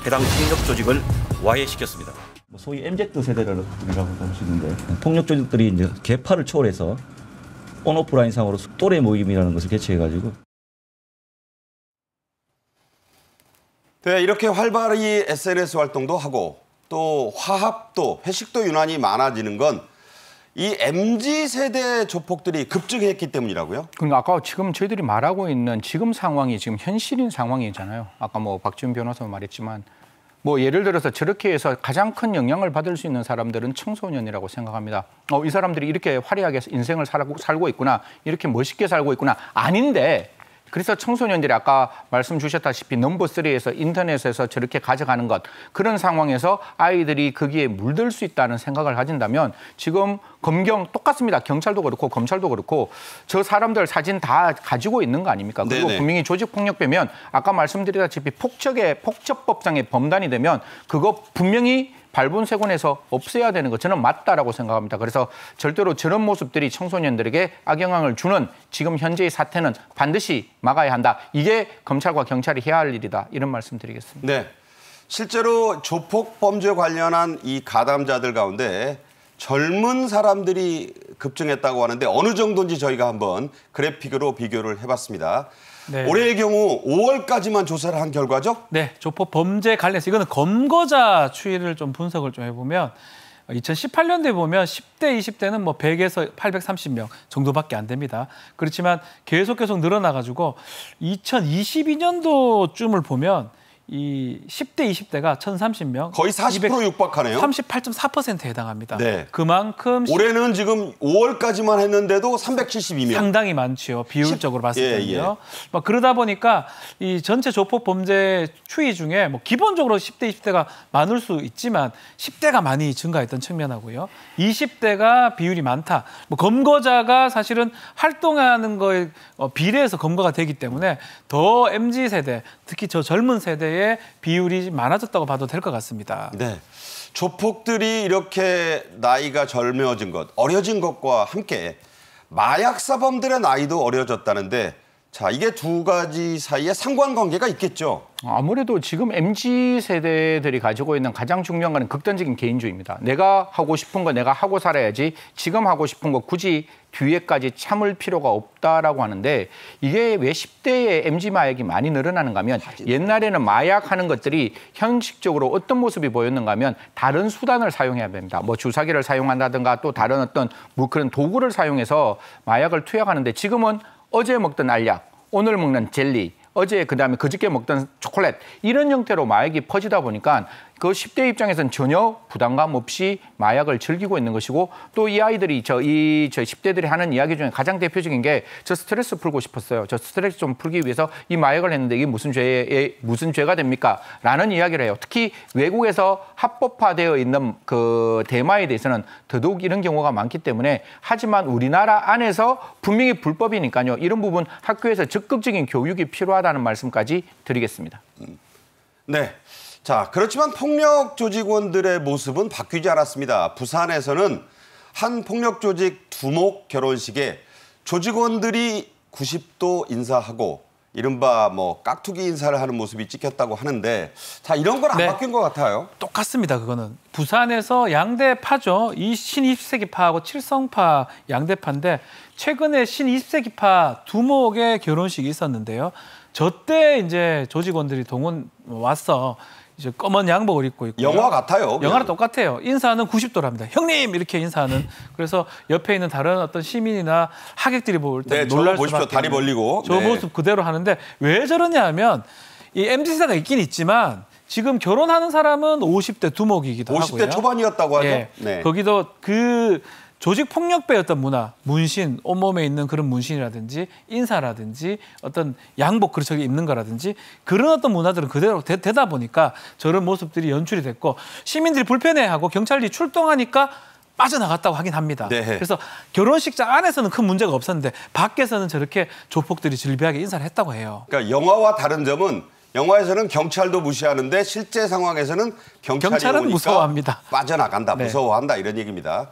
해당 폭력 조직을 와해시켰습니다. 소위 MZ 세대라고 볼 수 있는데 폭력 조직들이 이제 계파를 초월해서 온오프라인상으로 또래 모임이라는 것을 개최해가지고 네, 이렇게 활발히 SNS 활동도 하고 또 화합도 회식도 유난히 많아지는 건 이 MZ세대 조폭들이 급증했기 때문이라고요? 그러니까 아까 지금 저희들이 말하고 있는 지금 상황이 지금 현실인 상황이잖아요. 아까 뭐 박지훈 변호사 말했지만 뭐 예를 들어서 저렇게 해서 가장 큰 영향을 받을 수 있는 사람들은 청소년이라고 생각합니다. 이 사람들이 이렇게 화려하게 인생을 살고 있구나. 이렇게 멋있게 살고 있구나. 아닌데 그래서 청소년들이 아까 말씀 주셨다시피 넘버 3에서 인터넷에서 저렇게 가져가는 것 그런 상황에서 아이들이 거기에 물들 수 있다는 생각을 가진다면 지금 검경 똑같습니다. 경찰도 그렇고 검찰도 그렇고 저 사람들 사진 다 가지고 있는 거 아닙니까? 그리고 네네. 분명히 조직폭력배면 아까 말씀드렸다시피 폭처법상의 범단이 되면 그거 분명히 발본색원에서 없애야 되는 거 저는 맞다라고 생각합니다. 그래서 절대로 저런 모습들이 청소년들에게 악영향을 주는 지금 현재의 사태는 반드시 막아야 한다. 이게 검찰과 경찰이 해야 할 일이다. 이런 말씀 드리겠습니다. 네, 실제로 조폭 범죄 관련한 이 가담자들 가운데 젊은 사람들이 급증했다고 하는데 어느 정도인지 저희가 한번 그래픽으로 비교를 해봤습니다. 네. 올해의 경우 5월까지만 조사를 한 결과죠? 네, 조폭 범죄 관련해서 이거는 검거자 추이를 좀 분석을 좀 해보면 2018년도에 보면 10대, 20대는 뭐 100에서 830명 정도밖에 안 됩니다. 그렇지만 계속 늘어나가지고 2022년도쯤을 보면 이 10대, 20대가 1,030명. 거의 40% 육박하네요. 38.4%에 해당합니다. 네. 그만큼 올해는 지금 5월까지만 했는데도 372명. 상당히 많지요. 비율적으로 봤을 예, 때는요. 뭐 그러다 보니까 이 전체 조폭 범죄 추이 중에 뭐 기본적으로 10대, 20대가 많을 수 있지만 10대가 많이 증가했던 측면하고요. 20대가 비율이 많다. 뭐 검거자가 사실은 활동하는 거에 비례해서 검거가 되기 때문에 더 MZ세대, 특히 저 젊은 세대의 비율이 많아졌다고 봐도 될 것 같습니다. 네, 조폭들이 이렇게 나이가 젊어진 것, 어려진 것과 함께 마약 사범들의 나이도 어려졌다는데 자, 이게 두 가지 사이에 상관관계가 있겠죠? 아무래도 지금 MZ세대들이 가지고 있는 가장 중요한 건 극단적인 개인주의입니다. 내가 하고 싶은 거 내가 하고 살아야지 지금 하고 싶은 거 굳이 뒤에까지 참을 필요가 없다라고 하는데 이게 왜 10대의 MZ 마약이 많이 늘어나는가 하면 옛날에는 마약하는 것들이 형식적으로 어떤 모습이 보였는가 하면 다른 수단을 사용해야 됩니다. 뭐 주사기를 사용한다든가 또 다른 어떤 뭐 그런 도구를 사용해서 마약을 투약하는데 지금은 어제 먹던 알약, 오늘 먹는 젤리, 어제 그다음에 그저께 먹던 초콜릿 이런 형태로 마약이 퍼지다 보니까 그 10대 입장에서는 전혀 부담감 없이 마약을 즐기고 있는 것이고 또 이 아이들이 저 10대들이 하는 이야기 중에 가장 대표적인 게 저 스트레스 풀고 싶었어요. 저 스트레스 좀 풀기 위해서 이 마약을 했는데 이게 무슨 죄가 됩니까? 라는 이야기를 해요. 특히 외국에서 합법화되어 있는 그 대마에 대해서는 더더욱 이런 경우가 많기 때문에 하지만 우리나라 안에서 분명히 불법이니까요. 이런 부분 학교에서 적극적인 교육이 필요하다는 말씀까지 드리겠습니다. 네. 자, 그렇지만 폭력 조직원들의 모습은 바뀌지 않았습니다. 부산에서는 한 폭력 조직 두목 결혼식에 조직원들이 90도 인사하고 이른바 뭐 깍두기 인사를 하는 모습이 찍혔다고 하는데 자, 이런 건 안 바뀐 것 같아요. 똑같습니다. 그거는. 부산에서 양대파죠. 이 신입세기파하고 칠성파 양대파인데 최근에 신입세기파 두목의 결혼식이 있었는데요. 저때 이제 조직원들이 와서 이제 검은 양복을 입고 있고 영화 같아요. 영화랑 똑같아요. 인사는 90도로 합니다. 형님 이렇게 인사하는. 그래서 옆에 있는 다른 어떤 시민이나 하객들이 볼 때 놀랄 수밖에 보십시오. 다리 벌리고. 저 모습 그대로 하는데 왜 저러냐 하면 이 MZ세대가 있긴 있지만 지금 결혼하는 사람은 50대 두목이기도 50대 하고요. 50대 초반이었다고 하죠. 예. 네. 거기도 그 조직 폭력배의 어떤 문화, 문신, 온몸에 있는 그런 문신이라든지 인사라든지 어떤 양복 그렇게 입는 거라든지 그런 어떤 문화들은 그대로 되다 보니까 저런 모습들이 연출이 됐고 시민들이 불편해하고 경찰이 출동하니까 빠져나갔다고 하긴 합니다. 네. 그래서 결혼식장 안에서는 큰 문제가 없었는데 밖에서는 저렇게 조폭들이 질비하게 인사를 했다고 해요. 그러니까 영화와 다른 점은 영화에서는 경찰도 무시하는데 실제 상황에서는 경찰은 오니까 무서워합니다. 빠져나간다, 네. 무서워한다 이런 얘기입니다.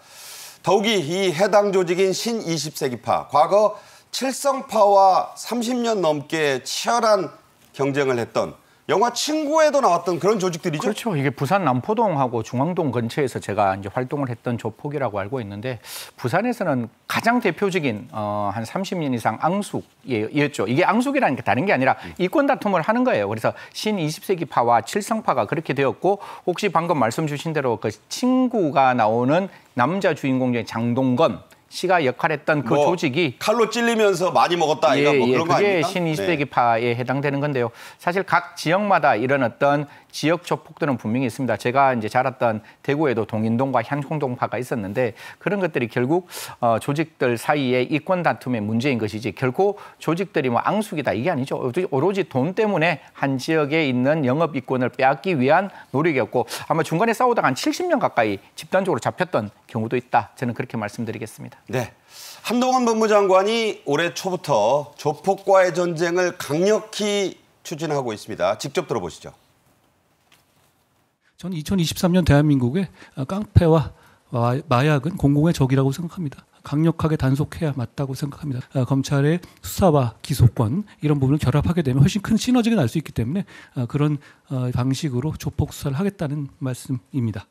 더욱이 이 해당 조직인 신20세기파, 과거 칠성파와 30년 넘게 치열한 경쟁을 했던 영화 친구에도 나왔던 그런 조직들이죠. 그렇죠. 이게 부산 남포동하고 중앙동 근처에서 제가 이제 활동을 했던 조폭이라고 알고 있는데 부산에서는 가장 대표적인 한 30년 이상 앙숙이었죠. 이게 앙숙이라는 게 다른 게 아니라 이권 다툼을 하는 거예요. 그래서 신20세기파와 칠성파가 그렇게 되었고 혹시 방금 말씀 주신 대로 그 친구가 나오는 남자 주인공 중에 장동건 씨가 역할했던 그 조직이 칼로 찔리면서 많이 먹었다 이거 뭐 그런 거 그게 아닙니까? 신20세기파에 해당되는 건데요. 사실 각 지역마다 이런 어떤 지역 조폭들은 분명히 있습니다. 제가 이제 자랐던 대구에도 동인동과 현콩동파가 있었는데 그런 것들이 결국 조직들 사이에 이권 다툼의 문제인 것이지 결코 조직들이 뭐 앙숙이다 이게 아니죠. 오로지 돈 때문에 한 지역에 있는 영업 이권을 빼앗기 위한 노력이었고 아마 중간에 싸우다가 한 70년 가까이 집단적으로 잡혔던 경우도 있다. 저는 그렇게 말씀드리겠습니다. 네. 한동훈 법무장관이 올해 초부터 조폭과의 전쟁을 강력히 추진하고 있습니다. 직접 들어보시죠. 저는 2023년 대한민국의 깡패와 마약은 공공의 적이라고 생각합니다. 강력하게 단속해야 맞다고 생각합니다. 검찰의 수사와 기소권 이런 부분을 결합하게 되면 훨씬 큰 시너지가 날 수 있기 때문에 그런 방식으로 조폭 수사를 하겠다는 말씀입니다.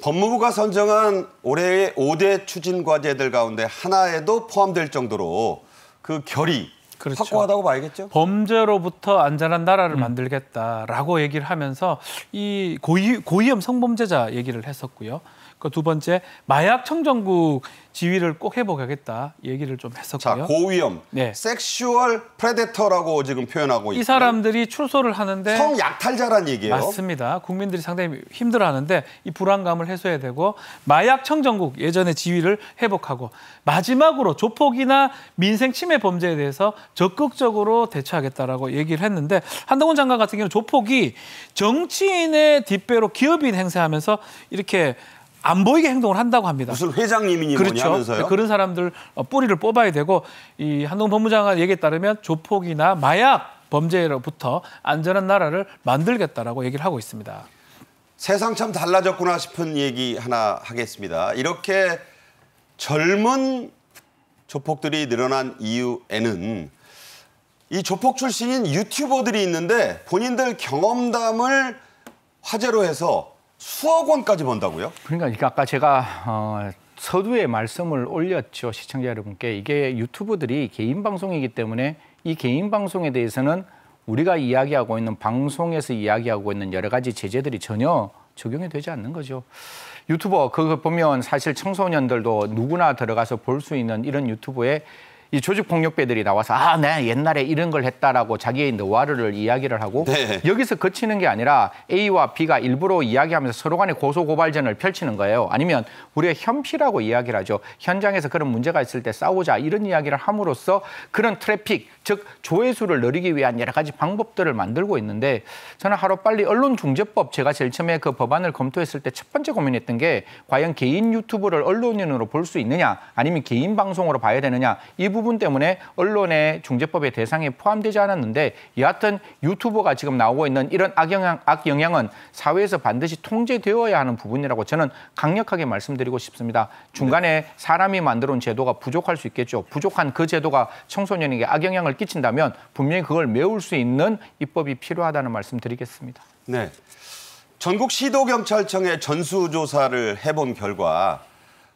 법무부가 선정한 올해의 5대 추진 과제들 가운데 하나에도 포함될 정도로 그 결이 그렇죠. 확고하다고 봐야겠죠? 범죄로부터 안전한 나라를 만들겠다라고 얘기를 하면서 이 고위험 성범죄자 얘기를 했었고요. 그 두 번째 마약 청정국 지휘를 꼭 해보겠다 얘기를 좀 했었고요. 자, 고위험, 네. 섹슈얼 프레데터라고 지금 표현하고 있고 이 사람들이 출소를 하는데 성약탈자란 얘기예요. 맞습니다. 국민들이 상당히 힘들어하는데 이 불안감을 해소해야 되고 마약 청정국 예전의 지위를 회복하고 마지막으로 조폭이나 민생 침해 범죄에 대해서 적극적으로 대처하겠다라고 얘기를 했는데 한동훈 장관 같은 경우는 조폭이 정치인의 뒷배로 기업인 행세하면서 이렇게 안 보이게 행동을 한다고 합니다. 무슨 회장님이니 그렇죠. 뭐니 하면서요? 그런 사람들 뿌리를 뽑아야 되고 이 한동훈 법무장관 얘기에 따르면 조폭이나 마약 범죄로부터 안전한 나라를 만들겠다라고 얘기를 하고 있습니다. 세상 참 달라졌구나 싶은 얘기 하나 하겠습니다. 이렇게 젊은 조폭들이 늘어난 이유에는 이 조폭 출신인 유튜버들이 있는데 본인들 경험담을 화제로 해서 수억 원까지 번다고요? 그러니까 아까 제가 서두에 말씀을 올렸죠. 시청자 여러분께. 이게 유튜브들이 개인 방송이기 때문에 이 개인 방송에 대해서는 우리가 이야기하고 있는 방송에서 이야기하고 있는 여러 가지 제재들이 전혀 적용이 되지 않는 거죠. 유튜버 그거 보면 사실 청소년들도 누구나 들어가서 볼 수 있는 이런 유튜브에 이 조직폭력배들이 나와서 네 옛날에 이런 걸 했다라고 자기의 너와르를 이야기를 하고 네. 여기서 그치는 게 아니라 A와 B가 일부러 이야기하면서 서로 간에 고소고발전을 펼치는 거예요. 아니면 우리가 현피라고 이야기를 하죠. 현장에서 그런 문제가 있을 때 싸우자 이런 이야기를 함으로써 그런 트래픽, 즉 조회수를 늘리기 위한 여러 가지 방법들을 만들고 있는데 저는 하루빨리 언론중재법 제가 제일 처음에 그 법안을 검토했을 때 첫 번째 고민했던 게 과연 개인 유튜브를 언론인으로 볼 수 있느냐 아니면 개인 방송으로 봐야 되느냐 이 부분 때문에 언론의 중재법의 대상에 포함되지 않았는데 여하튼 유튜버가 지금 나오고 있는 이런 악영향은 사회에서 반드시 통제되어야 하는 부분이라고 저는 강력하게 말씀드리고 싶습니다. 중간에 사람이 만들어온 제도가 부족할 수 있겠죠. 부족한 그 제도가 청소년에게 악영향을 끼친다면 분명히 그걸 메울 수 있는 입법이 필요하다는 말씀 드리겠습니다. 네. 전국 시도경찰청에 전수조사를 해본 결과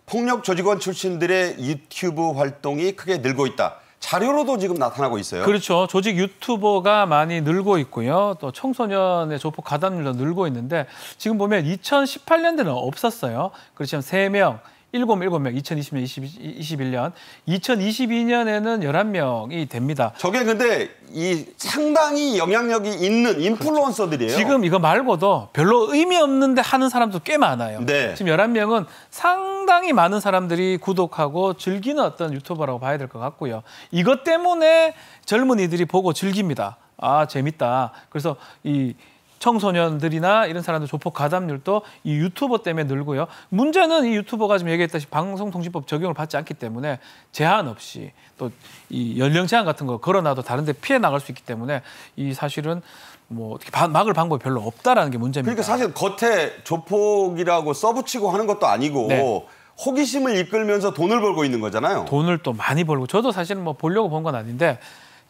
폭력 조직원 출신들의 유튜브 활동이 크게 늘고 있다. 자료로도 지금 나타나고 있어요. 그렇죠. 조직 유튜버가 많이 늘고 있고요. 또 청소년의 조폭 가담률도 늘고 있는데 지금 보면 2018년도는 없었어요. 그렇지만 3명, 7명 2020년, 21년, 2022년에는 11명이 됩니다. 저게 근데 이 상당히 영향력이 있는 인플루언서들이에요. 지금 이거 말고도 별로 의미 없는데 하는 사람도 꽤 많아요. 네. 지금 11명은 상당히 많은 사람들이 구독하고 즐기는 어떤 유튜버라고 봐야 될 것 같고요. 이것 때문에 젊은이들이 보고 즐깁니다. 아, 재밌다. 그래서 이 청소년들이나 이런 사람들 조폭 가담률도 이 유튜버 때문에 늘고요. 문제는 이 유튜버가 지금 얘기했다시피 방송통신법 적용을 받지 않기 때문에 제한 없이 또 이 연령 제한 같은 거 걸어놔도 다른 데 피해 나갈 수 있기 때문에 이 사실은 뭐 어떻게 막을 방법이 별로 없다라는 게 문제입니다. 그러니까 사실 겉에 조폭이라고 써붙이고 하는 것도 아니고 네. 호기심을 이끌면서 돈을 벌고 있는 거잖아요. 돈을 또 많이 벌고 저도 사실은 뭐 보려고 본 건 아닌데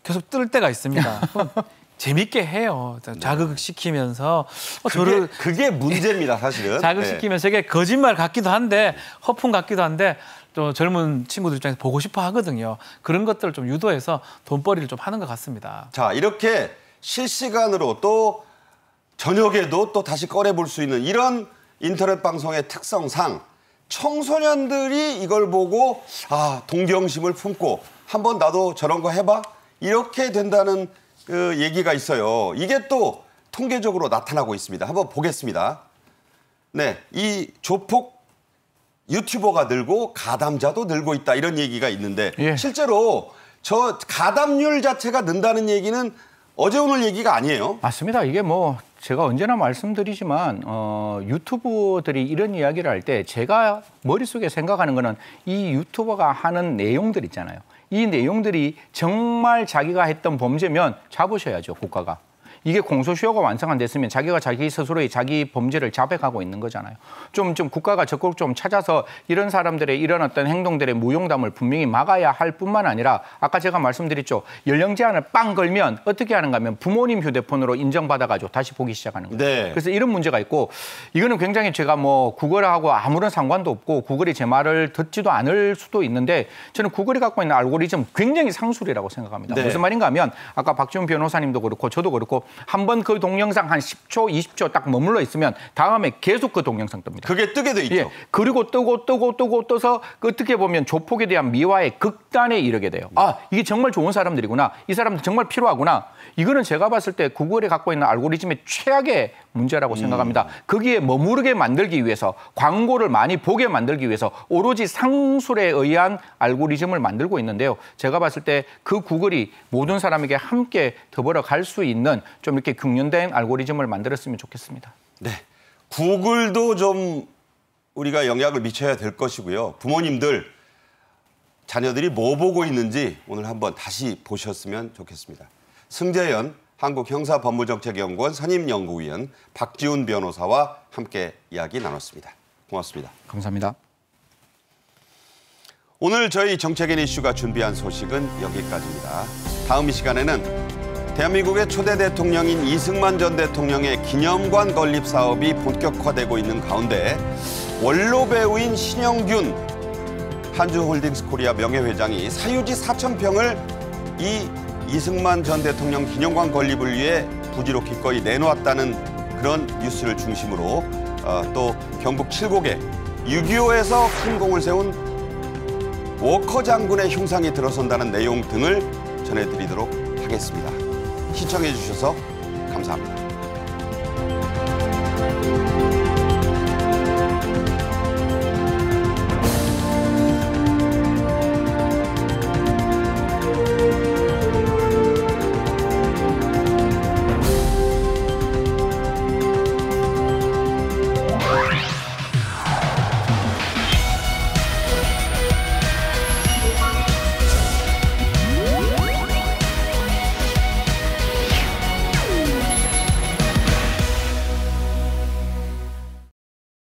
계속 뜰 때가 있습니다. 재밌게 해요. 자극시키면서 그게 문제입니다, 사실은. 자극시키면서 저게 거짓말 같기도 한데 허풍 같기도 한데 또 젊은 친구들 입장에서 보고 싶어 하거든요. 그런 것들을 좀 유도해서 돈벌이를 좀 하는 것 같습니다. 자, 이렇게 실시간으로 또 저녁에도 또 다시 꺼내볼 수 있는 이런 인터넷 방송의 특성상 청소년들이 이걸 보고 아, 동경심을 품고 한번 나도 저런 거 해봐? 이렇게 된다는 그 얘기가 있어요. 이게 또 통계적으로 나타나고 있습니다. 한번 보겠습니다. 네, 이 조폭 유튜버가 늘고 가담자도 늘고 있다 이런 얘기가 있는데 실제로 저 가담률 자체가 는다는 얘기는 어제 오늘 얘기가 아니에요. 맞습니다. 이게 뭐 제가 언제나 말씀드리지만 유튜버들이 이런 이야기를 할 때 제가 머릿속에 생각하는 거는 이 유튜버가 하는 내용들 있잖아요. 이 내용들이 정말 자기가 했던 범죄면 잡으셔야죠, 국가가. 이게 공소시효가 완성 안 됐으면 자기가 자기 스스로의 자기 범죄를 자백하고 있는 거잖아요. 좀 국가가 적극 좀 찾아서 이런 사람들의 이런 어떤 행동들의 무용담을 분명히 막아야 할 뿐만 아니라 아까 제가 말씀드렸죠. 연령 제한을 빵 걸면 어떻게 하는가 하면 부모님 휴대폰으로 인정받아가지고 다시 보기 시작하는 거예요. 네. 그래서 이런 문제가 있고 이거는 굉장히 제가 뭐 구글하고 아무런 상관도 없고 구글이 제 말을 듣지도 않을 수도 있는데 저는 구글이 갖고 있는 알고리즘 굉장히 상술이라고 생각합니다. 네. 무슨 말인가 하면 아까 박지훈 변호사님도 그렇고 저도 그렇고 한번 그 동영상 한 10초, 20초 딱 머물러 있으면 다음에 계속 그 동영상 뜹니다. 그게 뜨게 돼 있죠. 예, 그리고 뜨고 떠서 어떻게 보면 조폭에 대한 미화의 극단에 이르게 돼요. 아, 이게 정말 좋은 사람들이구나. 이 사람들 정말 필요하구나. 이거는 제가 봤을 때 구글이 갖고 있는 알고리즘의 최악의 문제라고 생각합니다. 거기에 머무르게 만들기 위해서 광고를 많이 보게 만들기 위해서 오로지 상술에 의한 알고리즘을 만들고 있는데요. 제가 봤을 때 그 구글이 모든 사람에게 함께 더불어 갈 수 있는 좀 이렇게 균형된 알고리즘을 만들었으면 좋겠습니다. 네, 구글도 좀 우리가 영향을 미쳐야 될 것이고요. 부모님들, 자녀들이 뭐 보고 있는지 오늘 한번 다시 보셨으면 좋겠습니다. 승재현 한국형사법무정책연구원 선임연구위원 박지훈 변호사와 함께 이야기 나눴습니다. 고맙습니다. 감사합니다. 오늘 저희 정책인 이슈가 준비한 소식은 여기까지입니다. 다음 이 시간에는 대한민국의 초대 대통령인 이승만 전 대통령의 기념관 건립 사업이 본격화되고 있는 가운데 원로 배우인 신영균 한주홀딩스 코리아 명예회장이 사유지 4,000평을 이승만 전 대통령 기념관 건립을 위해 부지로 기꺼이 내놓았다는 그런 뉴스를 중심으로 또 경북 칠곡에 6.25에서 큰 공을 세운 워커 장군의 흉상이 들어선다는 내용 등을 전해드리도록 하겠습니다. 시청해 주셔서 감사합니다.